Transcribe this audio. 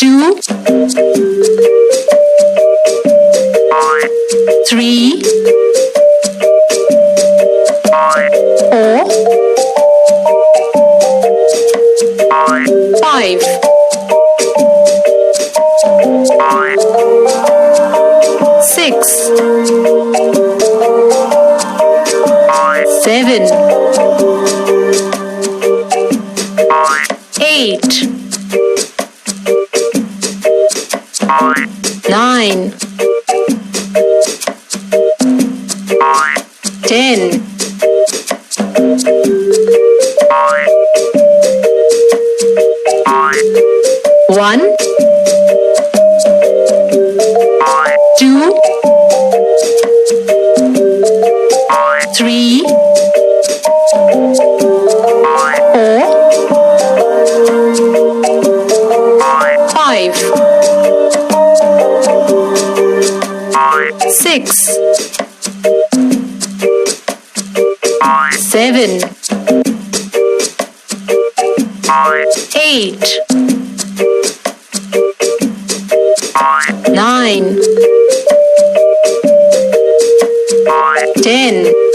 2, 3, 4, 5, 6, 7, 8, 9, 10, 1, 2, 3, 4, 5, 6, 7, 8, 9, 10.